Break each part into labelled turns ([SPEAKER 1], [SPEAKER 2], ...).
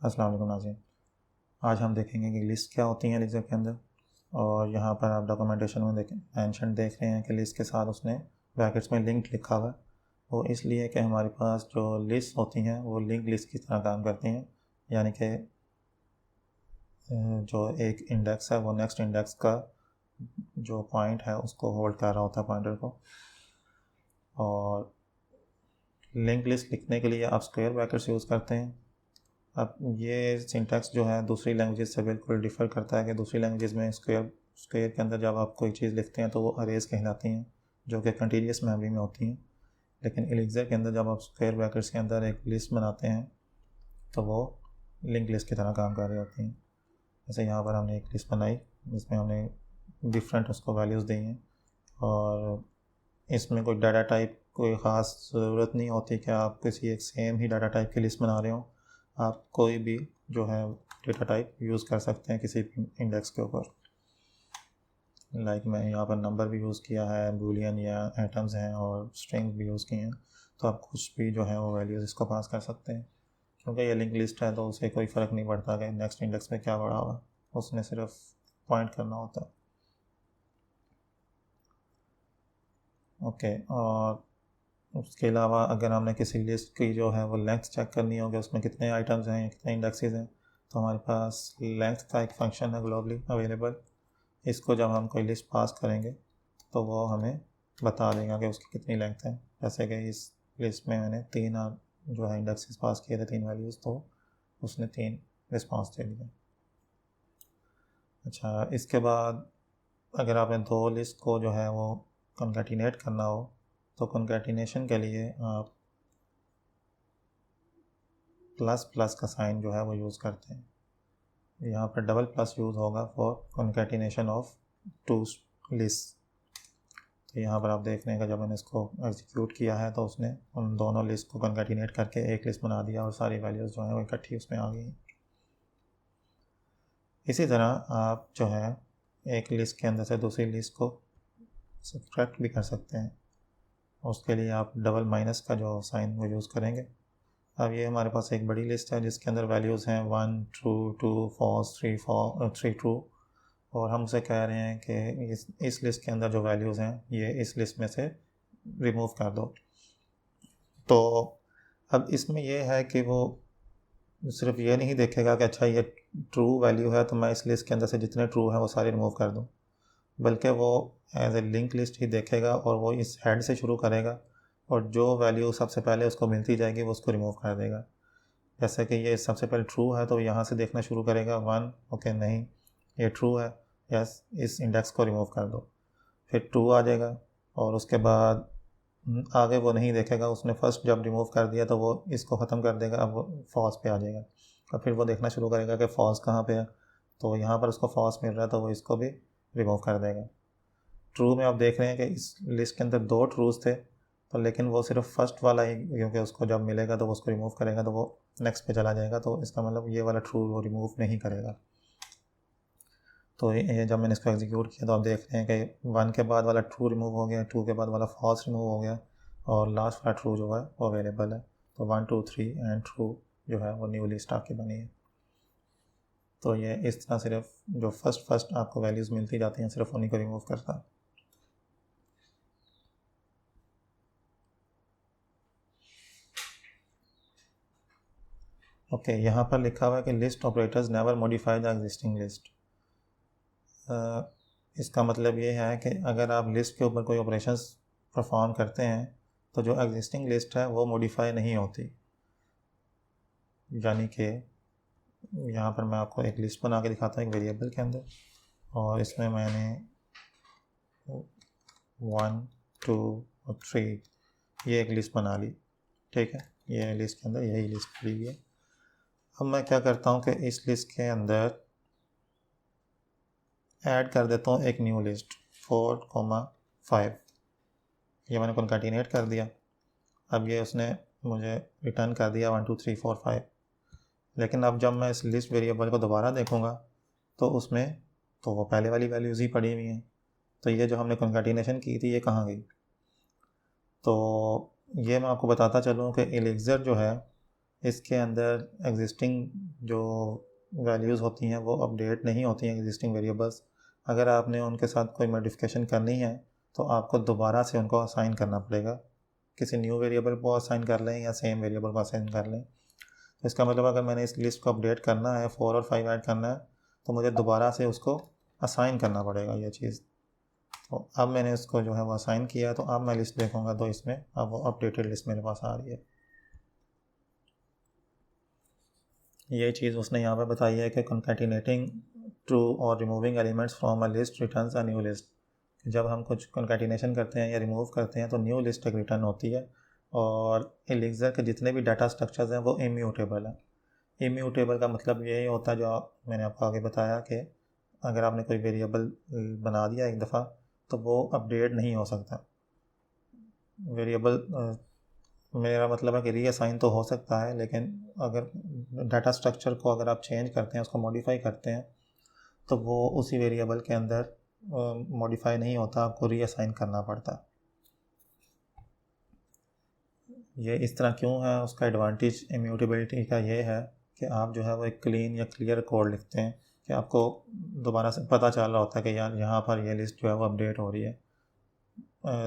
[SPEAKER 1] अस्सलाम वालेकुम नाज़रीन। आज हम देखेंगे कि लिस्ट क्या होती हैं एलिक्सर के अंदर। और यहाँ पर आप डॉक्यूमेंटेशन में मेंशन देख रहे हैं कि लिस्ट के साथ उसने ब्रैकेट्स में लिंक लिखा हुआ है। वो इसलिए कि हमारे पास जो लिस्ट होती हैं वो लिंक लिस्ट की तरह काम करती हैं, यानी कि जो एक इंडेक्स है वो नेक्स्ट इंडेक्स का जो पॉइंट है उसको होल्ड कर रहा होता है, पॉइंटर को। और लिंक लिस्ट लिखने के लिए आप स्क्वायर ब्रैकेट्स यूज़ करते हैं। अब ये सिंटैक्स जो है दूसरी लैंग्वेज से बिल्कुल डिफ़र करता है कि दूसरी लैंग्वेज में स्क्वायर के अंदर जब आप कोई चीज़ लिखते हैं तो वो अरेज कहलाती हैं, जो कि कंटीन्यूअस मेमोरी में होती हैं। लेकिन एलिक्सर के अंदर जब आप स्क्वायर ब्रैकेट्स के अंदर एक लिस्ट बनाते हैं तो वो लिंक लिस्ट की तरह काम कर रही होती हैं। जैसे यहाँ पर हमने एक लिस्ट बनाई जिसमें हमने डिफरेंट उसको वैल्यूज़ दी हैं, और इसमें कोई डाटा टाइप कोई ख़ास ज़रूरत नहीं होती कि आप किसी एक सेम ही डाटा टाइप की लिस्ट बना रहे हो। आप कोई भी जो है डेटा टाइप यूज़ कर सकते हैं किसी भी इंडेक्स के ऊपर। मैं यहाँ पर नंबर भी यूज़ किया है, बूलियन या एटम्स हैं, और स्ट्रिंग भी यूज़ किए हैं। तो आप कुछ भी जो है वो वैल्यूज़ इसको पास कर सकते हैं, क्योंकि ये लिंक लिस्ट है तो उसे कोई फ़र्क नहीं पड़ता कि नेक्स्ट इंडेक्स में क्या पड़ा हुआ, उसने सिर्फ पॉइंट करना होता है। ओके, और उसके अलावा अगर हमने किसी लिस्ट की जो है वो लेंथ चेक करनी होगी, उसमें कितने आइटम्स हैं, कितने इंडेक्सेस हैं, तो हमारे पास लेंथ का एक फंक्शन है ग्लोबली अवेलेबल। इसको जब हम कोई लिस्ट पास करेंगे तो वो हमें बता देगा कि उसकी कितनी लेंथ है। जैसे कि इस लिस्ट में मैंने 3 जो है इंडेक्सेस पास किए थे, 3 वैल्यूज़, तो उसने 3 रिस्पॉन्स दे दिए। अच्छा, इसके बाद अगर आपने 2 लिस्ट को जो है वो कॉन्कैटिनेट करना हो तो कॉन्कैटिनेशन के लिए आप प्लस प्लस का साइन जो है वो यूज़ करते हैं। यहाँ पर डबल प्लस यूज़ होगा फॉर कॉन्कैटिनेशन ऑफ 2 लिस्ट। तो यहाँ पर आप देख रहे हैं कि जब मैंने इसको एग्जीक्यूट किया है तो उसने उन दोनों लिस्ट को कॉन्कैटिनेट करके एक लिस्ट बना दिया और सारी वैल्यूज़ जो हैं वो इकट्ठी उसमें आ गई। इसी तरह आप जो है एक लिस्ट के अंदर से दूसरी लिस्ट को सब्ट्रैक्ट भी कर सकते हैं। उसके लिए आप डबल माइनस का जो साइन वो यूज़ करेंगे। अब ये हमारे पास एक बड़ी लिस्ट है जिसके अंदर वैल्यूज़ हैं 1 ट्रू 2 फॉल्स 3 ट्रू, और हम उसे कह रहे हैं कि इस लिस्ट के अंदर जो वैल्यूज़ हैं ये इस लिस्ट में से रिमूव कर दो। तो अब इसमें यह है कि वो सिर्फ ये नहीं देखेगा कि अच्छा ये ट्रू वैल्यू है तो मैं इस लिस्ट के अंदर से जितने ट्रू हैं वो सारे रिमूव कर दूँ, बल्कि वो एज ए लिंक लिस्ट ही देखेगा और वो इस हेड से शुरू करेगा और जो वैल्यू सबसे पहले उसको मिलती जाएगी वो उसको रिमूव कर देगा। जैसे कि ये सबसे पहले ट्रू है तो यहाँ से देखना शुरू करेगा 1, ओके नहीं ये ट्रू है, यस इस इंडेक्स को रिमूव कर दो। फिर 2 आ जाएगा और उसके बाद आगे वो नहीं देखेगा, उसने फर्स्ट जब रिमूव कर दिया तो वो इसको ख़त्म कर देगा, अब वो फॉल्स पे आ जाएगा। और फिर वो देखना शुरू करेगा कि फॉल्स कहाँ पे है, तो यहाँ पर उसको फॉल्स मिल रहा है तो वो इसको भी रिमूव कर देगा। ट्रू में आप देख रहे हैं कि इस लिस्ट के अंदर 2 ट्रूज थे, तो लेकिन वो सिर्फ फर्स्ट वाला ही, क्योंकि उसको जब मिलेगा तो वो उसको रिमूव करेगा तो वो नेक्स्ट पे चला जाएगा, तो इसका मतलब ये वाला ट्रू वो रिमूव नहीं करेगा। तो ये जब मैंने इसको एग्जीक्यूट किया तो आप देख रहे हैं कि 1 के बाद वाला ट्रू रिमूव हो गया, 2 के बाद वाला फॉल्स रिमूव हो गया, और लास्ट वाला ट्रू जो है वो अवेलेबल है। तो 1 2 3 एंड ट्रू जो है वो न्यू लिस्ट आपकी बनी है। तो ये इस तरह सिर्फ जो फर्स्ट आपको वैल्यूज़ मिलती जाती हैं सिर्फ उन्हीं को रिमूव करता है। ओके, यहाँ पर लिखा हुआ है कि list operators never modify the existing list. इसका मतलब ये है कि अगर आप लिस्ट के ऊपर कोई ऑपरेशंस परफॉर्म करते हैं तो जो एग्जिस्टिंग लिस्ट है वो मॉडिफाई नहीं होती। यानी कि यहाँ पर मैं आपको एक लिस्ट बना के दिखाता हूँ एक वेरिएबल के अंदर, और इसमें मैंने 1 2 और 3 ये एक लिस्ट बना ली। ठीक है, ये लिस्ट के अंदर यही लिस्ट ली हुई है। अब मैं क्या करता हूँ कि इस लिस्ट के अंदर ऐड कर देता हूँ एक न्यू लिस्ट 4,5। ये मैंने कॉन्कैटिनेट कर दिया। अब ये उसने मुझे रिटर्न कर दिया 1 2 3 4 5। लेकिन अब जब मैं इस लिस्ट वेरिएबल को दोबारा देखूँगा तो उसमें तो वो पहले वाली वैल्यूज़ ही पड़ी हुई हैं। तो ये जो हमने कॉन्कैटिनेशन की थी ये कहाँ गई? तो ये मैं आपको बताता चलूँ कि एलिक्सर जो है इसके अंदर एग्जिस्टिंग जो वैल्यूज़ होती हैं वो अपडेट नहीं होती हैं, एग्जिस्टिंग वेरिएबल्स। अगर आपने उनके साथ कोई मॉडिफिकेशन करनी है तो आपको दोबारा से उनको असाइन करना पड़ेगा, किसी न्यू वेरिएबल को असाइन कर लें या सेम वेरिएबल को असाइन कर लें। तो इसका मतलब अगर मैंने इस लिस्ट को अपडेट करना है, 4 और 5 ऐड करना है, तो मुझे दोबारा से उसको असाइन करना पड़ेगा ये चीज़। तो अब मैंने इसको जो है वो असाइन किया, तो अब मैं लिस्ट देखूँगा तो इसमें अब वो अपडेटेड लिस्ट मेरे पास आ रही है। ये चीज़ उसने यहाँ पे बताई है कि कंकैटिनेटिंग ट्रू और removing elements from a list returns a new list. जब हम कुछ कंकैटिनेशन करते हैं या रिमूव करते हैं तो न्यू लिस्ट एक रिटर्न होती है। और एलिक्सर के जितने भी डाटा स्ट्रक्चर्स हैं वो इम्यूटेबल हैं। इम्यूटेबल का मतलब यही होता है जो मैंने आपको आगे बताया कि अगर आपने कोई वेरिएबल बना दिया एक दफ़ा तो वो अपडेट नहीं हो सकता। वेरिएबल मेरा मतलब है कि रीअसाइन तो हो सकता है, लेकिन अगर डाटा स्ट्रक्चर को अगर आप चेंज करते हैं, उसको मॉडिफाई करते हैं, तो वो उसी वेरिएबल के अंदर मॉडिफाई नहीं होता, आपको रीअसाइन करना पड़ता। ये इस तरह क्यों है, उसका एडवांटेज इम्यूटेबिलिटी का ये है कि आप जो है वो एक क्लीन या क्लियर कोड लिखते हैं कि आपको दोबारा से पता चल रहा होता है कि यार यहाँ पर ये लिस्ट जो है वो अपडेट हो रही है।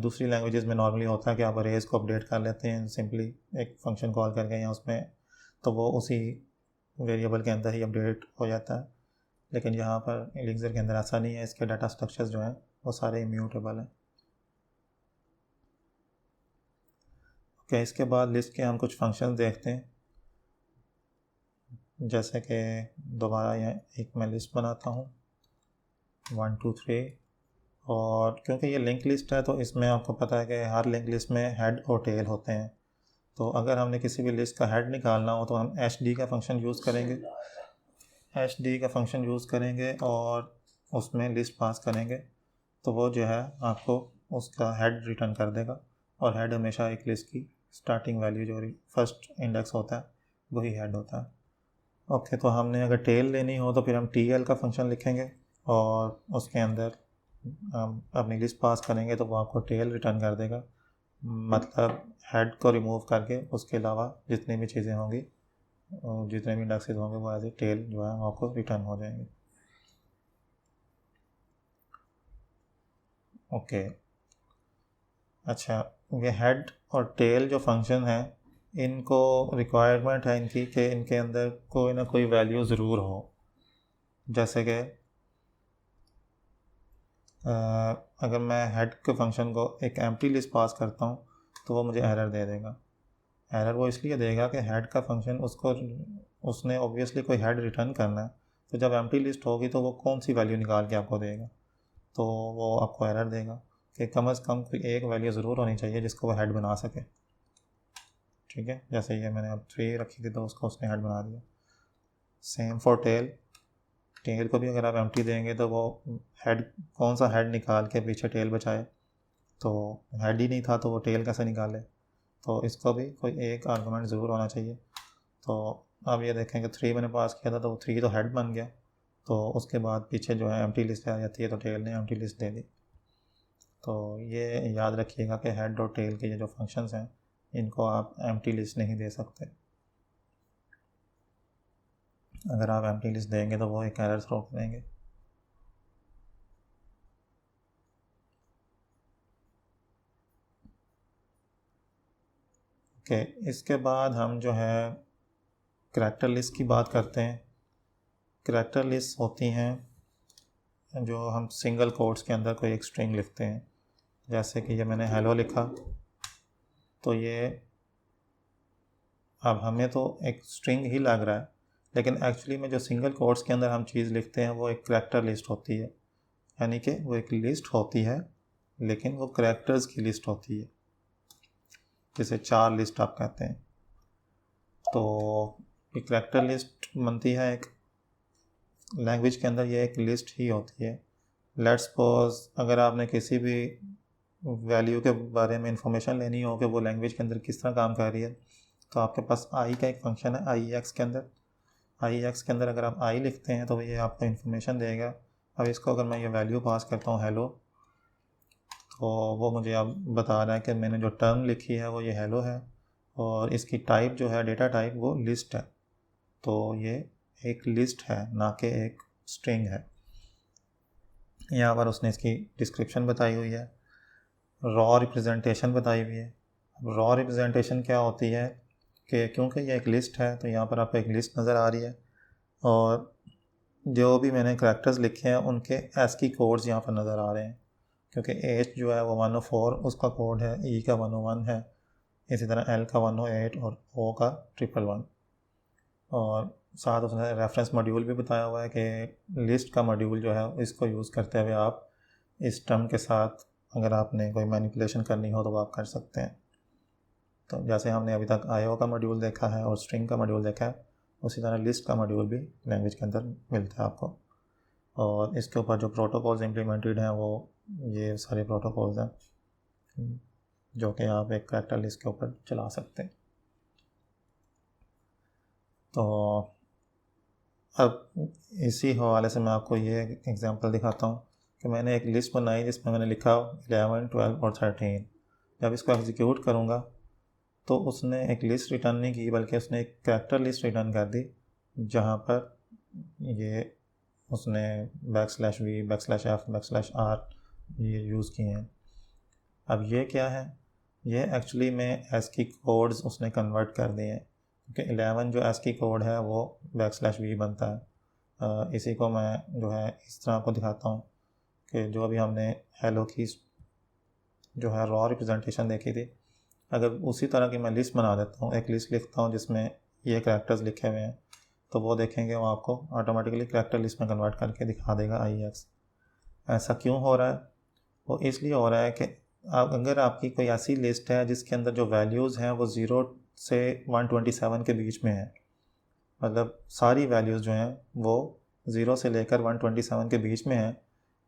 [SPEAKER 1] दूसरी लैंग्वेजेस में नॉर्मली होता है कि आप अरेज को अपडेट कर लेते हैं सिंपली एक फंक्शन कॉल करके या उसमें, तो वो उसी वेरिएबल के अंदर ही अपडेट हो जाता है। लेकिन यहाँ पर एलिक्सर के अंदर ऐसा नहीं है, इसके डाटा स्ट्रक्चर्स जो हैं वो सारे इम्यूटेबल हैं। ओके, इसके बाद लिस्ट के हम कुछ फंक्शन देखते हैं। जैसे कि दोबारा यहाँ एक मैं लिस्ट बनाता हूँ 1 2 3, और क्योंकि ये लिंक लिस्ट है तो इसमें आपको पता है कि हर लिंक लिस्ट में हेड और टेल होते हैं। तो अगर हमने किसी भी लिस्ट का हेड निकालना हो तो हम hd का फंक्शन यूज़ करेंगे, hd का फंक्शन यूज़ करेंगे और उसमें लिस्ट पास करेंगे, तो वो जो है आपको उसका हेड रिटर्न कर देगा। और हेड हमेशा एक लिस्ट की स्टार्टिंग वैल्यू जो फर्स्ट इंडेक्स होता है वही हेड होता है। ओके, तो हमने अगर टेल लेनी हो तो फिर हम टी.एल का फंक्शन लिखेंगे और उसके अंदर हम अपनी लिस्ट पास करेंगे तो वो आपको टेल रिटर्न कर देगा। मतलब हेड को रिमूव करके उसके अलावा जितनी भी चीज़ें होंगी, जितने भी इंडेक्सेस होंगे वो एज ए टेल जो है आपको रिटर्न हो जाएंगे। ओके, अच्छा, ये हेड और टेल जो फंक्शन है इनको रिक्वायरमेंट है इनकी कि इनके अंदर कोई ना कोई वैल्यू ज़रूर हो। जैसे कि अगर मैं हेड के फंक्शन को एक एम्प्टी लिस्ट पास करता हूँ तो वो मुझे एरर दे देगा। एरर वो इसलिए देगा कि हेड का फंक्शन उसने ऑब्वियसली कोई हेड रिटर्न करना है, तो जब एम्प्टी लिस्ट होगी तो वो कौन सी वैल्यू निकाल के आपको देगा, तो वो आपको एरर देगा कि कम से कम कोई एक वैल्यू ज़रूर होनी चाहिए जिसको वो हेड बना सके। ठीक है, जैसे ये मैंने अब 3 रखी थी तो उसको उसने हेड बना दिया। सेम फॉर टेल, टेल को भी अगर आप एम्प्टी देंगे तो वो हेड कौन सा हेड निकाल के पीछे टेल बचाए, तो हेड ही नहीं था तो वो टेल कैसे निकाले, तो इसको भी कोई एक आर्गूमेंट ज़रूर होना चाहिए। तो अब ये देखें कि 3 मैंने पास किया था तो 3 तो हेड बन गया, तो उसके बाद पीछे जो है एम्प्टी लिस्ट आ जाती है, तो टेल ने एम्प्टी लिस्ट दे दी। तो ये याद रखिएगा कि हेड और टेल के ये जो फंक्शंस हैं इनको आप एम्प्टी लिस्ट नहीं दे सकते। अगर आप एम्प्टी लिस्ट देंगे तो वो एक एरर थ्रो करेंगे। ओके, इसके बाद हम जो है करैक्टर लिस्ट की बात करते हैं। करैक्टर लिस्ट होती हैं जो हम सिंगल कोट्स के अंदर कोई एक स्ट्रिंग लिखते हैं। जैसे कि ये मैंने हेलो लिखा, तो ये अब हमें तो एक स्ट्रिंग ही लग रहा है, लेकिन एक्चुअली में जो सिंगल कोट्स के अंदर हम चीज़ लिखते हैं वो एक करैक्टर लिस्ट होती है। यानी कि वो एक लिस्ट होती है लेकिन वो करैक्टर्स की लिस्ट होती है, जैसे 4 लिस्ट आप कहते हैं। तो एक करैक्टर लिस्ट बनती है एक लैंग्वेज के अंदर, ये एक लिस्ट ही होती है। लेट्स सपोज अगर आपने किसी भी वैल्यू के बारे में इंफॉर्मेशन लेनी हो कि वो लैंग्वेज के अंदर किस तरह काम कर रही है, तो आपके पास आई का एक फंक्शन है IEX के अंदर। IEX के अंदर अगर आप आई लिखते हैं तो ये आपको इन्फॉर्मेशन देगा। अब इसको अगर मैं ये वैल्यू पास करता हूँ हेलो, तो वो मुझे अब बता रहा है कि मैंने जो टर्म लिखी है वो ये हेलो है, और इसकी टाइप जो है, डेटा टाइप, वो लिस्ट है। तो ये एक लिस्ट है, ना कि एक स्ट्रिंग है। यहाँ पर उसने इसकी डिस्क्रिप्शन बताई हुई है, रॉ रिप्रेजेंटेशन बताई हुई है। अब रॉ रिप्रेजेंटेशन क्या होती है कि क्योंकि ये एक लिस्ट है तो यहाँ पर आपको एक लिस्ट नज़र आ रही है, और जो भी मैंने करैक्टर्स लिखे हैं उनके ASCII कोड्स यहाँ पर नज़र आ रहे हैं, क्योंकि H जो है वो 104 उसका कोड है, E का 101 है, इसी तरह L का 108 और O का 111। और साथ उसने रेफरेंस मॉड्यूल भी बताया हुआ है कि लिस्ट का मॉड्यूल जो है इसको यूज़ करते हुए आप इस टर्म के साथ अगर आपने कोई मैनिपुलेशन करनी हो तो वो आप कर सकते हैं। तो जैसे हमने अभी तक IO का मॉड्यूल देखा है और स्ट्रिंग का मॉड्यूल देखा है, उसी तरह लिस्ट का मॉड्यूल भी लैंग्वेज के अंदर मिलता है आपको। और इसके ऊपर जो प्रोटोकॉल्स इम्प्लीमेंटेड हैं वो ये सारे प्रोटोकॉल्स हैं जो कि आप एक करैक्टर लिस्ट के ऊपर चला सकते हैं। तो अब इसी हवाले से मैं आपको ये एग्जांपल दिखाता हूँ कि मैंने एक लिस्ट बनाई जिसमें मैंने लिखा 11, 12 और 13। जब इसको एग्जीक्यूट करूँगा तो उसने एक लिस्ट रिटर्न नहीं की, बल्कि उसने एक करैक्टर लिस्ट रिटर्न कर दी, जहाँ पर ये उसने \v, \f, \r ये यूज़ किए हैं। अब ये क्या है, ये एक्चुअली में ASCII कोड्स उसने कन्वर्ट कर दिए हैं, क्योंकि 11 जो ASCII कोड है वो \v बनता है। इसी को मैं जो है इस तरह आपको दिखाता हूँ कि जो अभी हमने हेलो की जो है रॉ रिप्रेजेंटेशन देखी थी, अगर उसी तरह की मैं लिस्ट बना देता हूँ, एक लिस्ट लिखता हूँ जिसमें ये करैक्टर्स लिखे हुए हैं, तो वो देखेंगे वो आपको ऑटोमेटिकली करैक्टर लिस्ट में कन्वर्ट करके दिखा देगा IEX। ऐसा क्यों हो रहा है? वो इसलिए हो रहा है कि अगर आपकी कोई ऐसी लिस्ट है जिसके अंदर जो वैल्यूज़ हैं वो 0 से 127 के बीच में है, मतलब सारी वैल्यूज़ जो हैं वो 0 से लेकर 127 के बीच में है,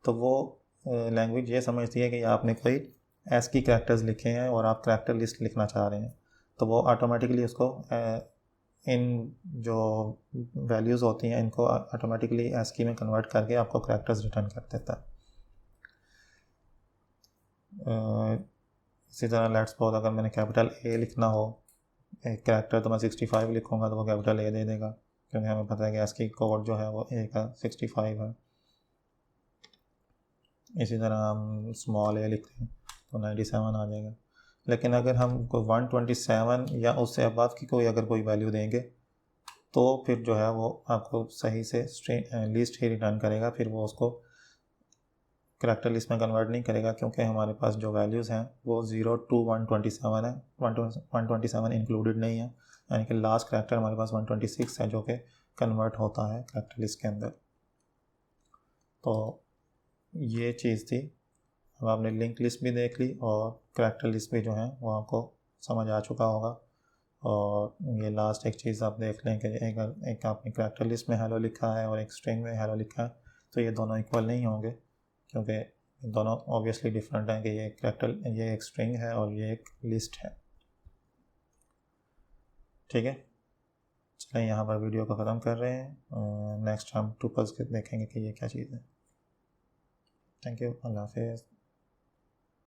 [SPEAKER 1] तो वो लैंग्वेज ये समझती है कि आपने कोई ASCII करैक्टर्स लिखे हैं और आप करैक्टर लिस्ट लिखना चाह रहे हैं, तो वो ऑटोमेटिकली उसको इन जो वैल्यूज़ होती हैं इनको ऑटोमेटिकली ASCII में कन्वर्ट करके आपको करैक्टर्स रिटर्न कर देता है। इसी तरह लेट्स सपोज अगर मैंने कैपिटल A लिखना हो एक करैक्टर, तो मैं 65 लिखूँगा तो वो कैपिटल A दे देगा, क्योंकि हमें पता है कि ASCII कोड जो है वो A का 65 है। इसी तरह हम स्मॉल a लिखते हैं तो 97 आ जाएगा। लेकिन अगर हम को 127 या उससे अबव की कोई अगर कोई वैल्यू देंगे तो फिर जो है वो आपको सही से लिस्ट ही रिटर्न करेगा, फिर वो उसको करैक्टर लिस्ट में कन्वर्ट नहीं करेगा, क्योंकि हमारे पास जो वैल्यूज़ हैं वो 0 to 127 है, 127 इंक्लूडेड नहीं है, यानी कि लास्ट करैक्टर हमारे पास 126 है जो कि कन्वर्ट होता है करैक्टर लिस्ट के अंदर। तो ये चीज़ थी। अब आपने लिंक लिस्ट भी देख ली और करैक्टर लिस्ट भी जो है वो आपको समझ आ चुका होगा। और ये लास्ट एक चीज़ आप देख लें कि एक आपने करैक्टर लिस्ट में हेलो लिखा है और एक स्ट्रिंग में हेलो लिखा है, तो ये दोनों इक्वल नहीं होंगे, क्योंकि दोनों ऑब्वियसली डिफरेंट हैं कि ये करैक्टर, ये एक स्ट्रिंग है और ये एक लिस्ट है। ठीक है, चलें यहाँ पर वीडियो को ख़त्म कर रहे हैं। नेक्स्ट हम टुपल्स के देखेंगे कि ये क्या चीज़ है। थैंक यू, अल्लाह हाफिज़।